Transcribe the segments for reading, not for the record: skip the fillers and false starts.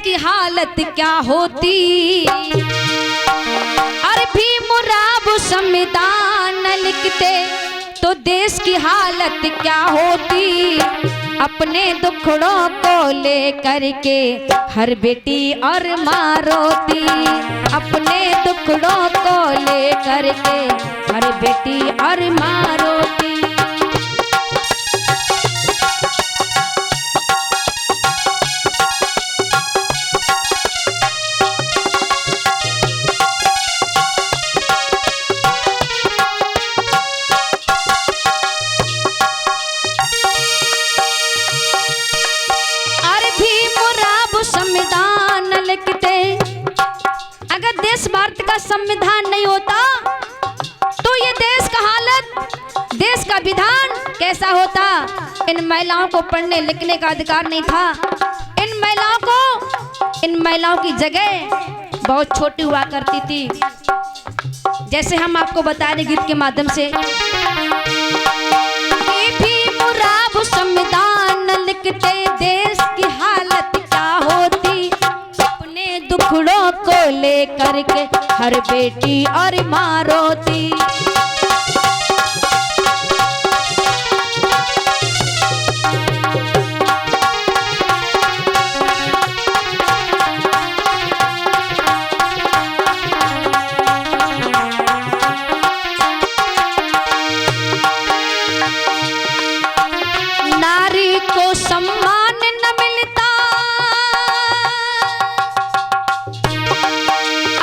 की हालत क्या होती। अरे भीमराव संविधान लिखते तो देश की हालत क्या होती। अपने दुखड़ों को लेकर के हर बेटी और माँ रोती। अपने दुखड़ों को लेकर के हर बेटी और माँ रोती। संविधान लिखते, अगर देश भारत का संविधान नहीं होता तो ये देश का हालत, देश का विधान कैसा होता। इन महिलाओं को पढ़ने लिखने का अधिकार नहीं था। इन महिलाओं की जगह बहुत छोटी हुआ करती थी। जैसे हम आपको बता रहे गीत के माध्यम से, भीमराव संविधान लिखते देश की हालत क्या होती। अपने दुखड़ों को लेकर के हर बेटी और माँ रोती। नारी को सम्मान न मिलता,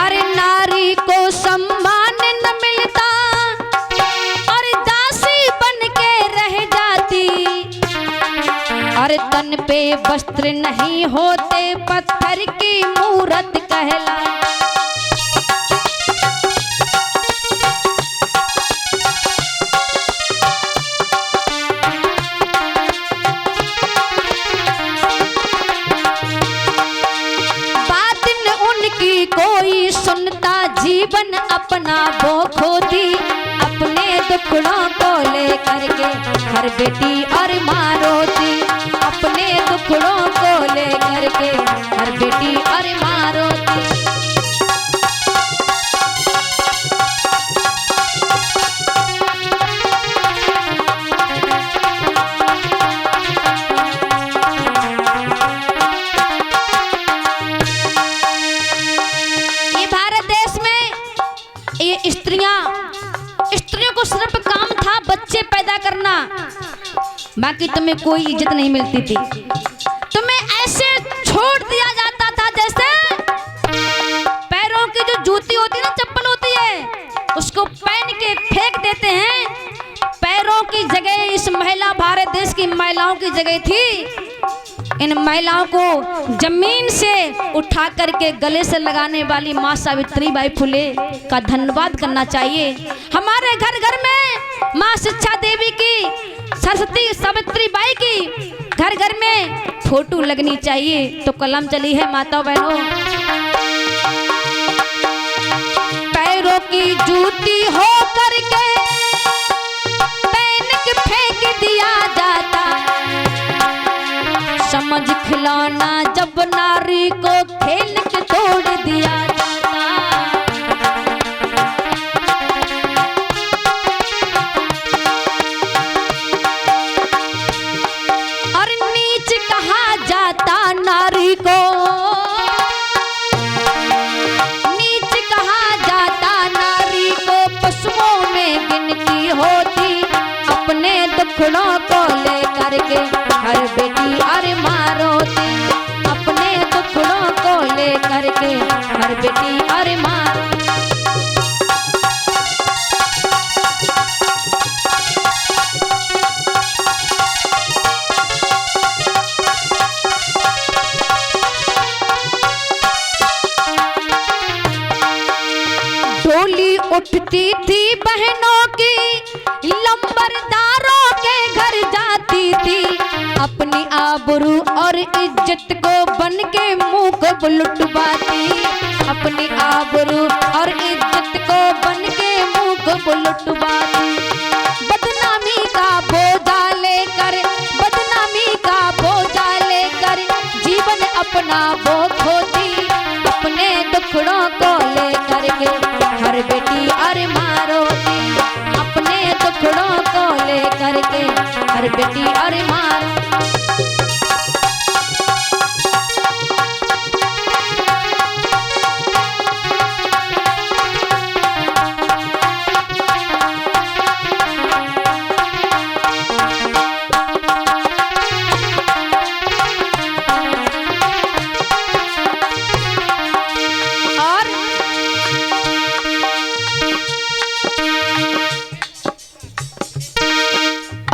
अरे नारी को सम्मान न मिलता और दासी बन के रह जाती। अरे तन पे वस्त्र नहीं होते पत्थर की मूरत कहला। कोई सुनता जीवन अपना वो खोती। अपने दुखड़ों को लेकर के हर बेटी और माँ रोती। अपने दुखड़ों को लेकर के हर बेटी और माँ रोती। स्त्रियों को सिर्फ काम था बच्चे पैदा करना, बाकी तुम्हें कोई इज्जत नहीं मिलती थी। तुम्हें ऐसे छोड़ दिया जाता था जैसे पैरों की जो जूती होती है ना, चप्पल होती है, उसको पहन के फेंक देते हैं। पैरों की जगह इस महिला, भारत देश की महिलाओं की जगह थी। इन महिलाओं को जमीन से उठा करके गले से लगाने वाली माँ सावित्रीबाई फुले का धन्यवाद करना चाहिए। हमारे घर घर में माँ शिक्षा देवी की, सरस्वती सावित्रीबाई की घर घर में फोटो लगनी चाहिए। तो कलम चली है माता बहनों। पैरों की जूती हो करके पहन के फेंक दिया जाता। समझ खिलौना जब नारी को खेल के तोड़ दिया जाता। और नीच कहा जाता नारी को, नीच कहा जाता नारी को, पशुओं में गिनती होती। अपने दुखड़ों को लेकर के हर बेटी और माँ रोती। अपने दुखड़ों को लेकर के हर बेटी और माँ। डोली उठती थी बहनों की, लंबरदारों के घर जाती थी। अपनी आबरू और इज्जत को बन के मुंह को लुटवाती। अपनी आबरू और इज्जत को बन के मुंह को लुटवाती। बदनामी का बोझा लेकर, बदनामी का बोझा लेकर जीवन अपना वो खोती, अपने दुखड़ों को ले करके हर बेटी और माँ रोती, अपने दुखड़ों को ले करके हर बेटी और माँ।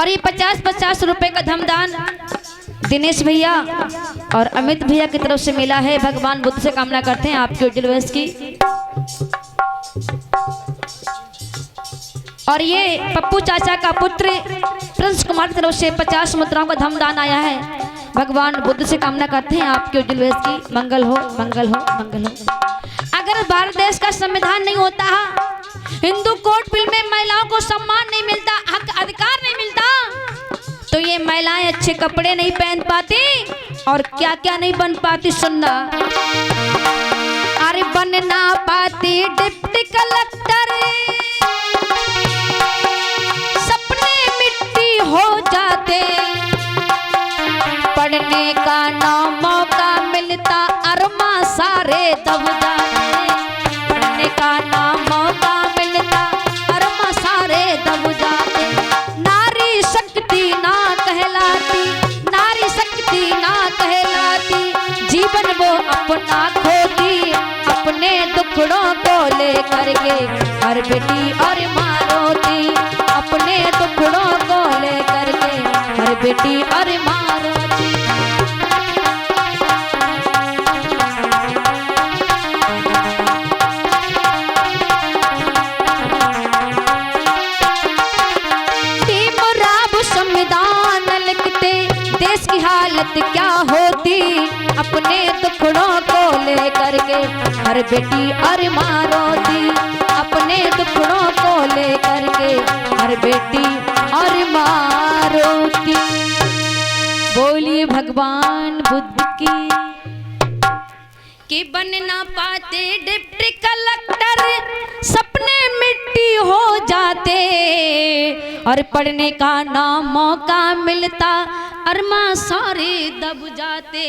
और ये 50-50 रुपए का धमदान दिनेश भैया और अमित भैया की तरफ से मिला है। भगवान बुद्ध से कामना करते हैं आपके उज्जवल भविष्य की। और ये पप्पू चाचा का पुत्र प्रिंस कुमार की तरफ से 50 मुद्राओं का धमदान आया है। भगवान बुद्ध से कामना करते हैं आपके उज्जवल भविष्य की। मंगल हो, मंगल हो, मंगल हो। अगर भारत देश का संविधान नहीं होता, हिंदू कोर्ट बिल में महिलाओं को सम्मान नहीं मिलता, हक अधिकार नहीं मिलता, तो ये महिलाएं अच्छे कपड़े नहीं पहन पाती और क्या क्या नहीं बन पाती। सुनना, अरे बन ना पाती डिप्टी कलेक्टर, सपने मिट्टी हो जाते, पढ़ने का ना मौका मिलता, अरमा सारे दब जाते, पढ़ने का ना मौका मिलता, अरमा सारे दब जाते। नारी शक्ति ना कहलाती, नारी शक्ति ना कहलाती, जीवन वो अपना खोती, अपने दुखड़ों को ले करके हर बेटी और माँ रोती, अपने दुखड़ों को ले करके हर बेटी और माँ रोती। संविधान लिखते देश की हालत क्या होती, अपने दुखड़ों को ले करके हर बेटी और माँ रोती, अपने दुखड़ों को ले करके हर बेटी और माँ रोती। बोलिए भगवान बुद्ध की। कि बन ना पाते डिप्टी कलेक्टर, सपने मिट्टी हो जाते, और पढ़ने का ना मौका मिलता, अरमा सारे दब जाते।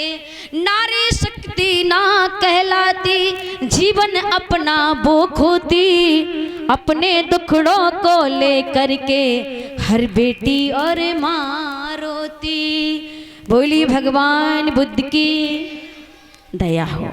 नारी शक्ति ना कहलाती, जीवन अपना वो खोती, अपने दुखड़ों को ले करके हर बेटी और माँ रोती। बोली भगवान बुद्ध की दया हो।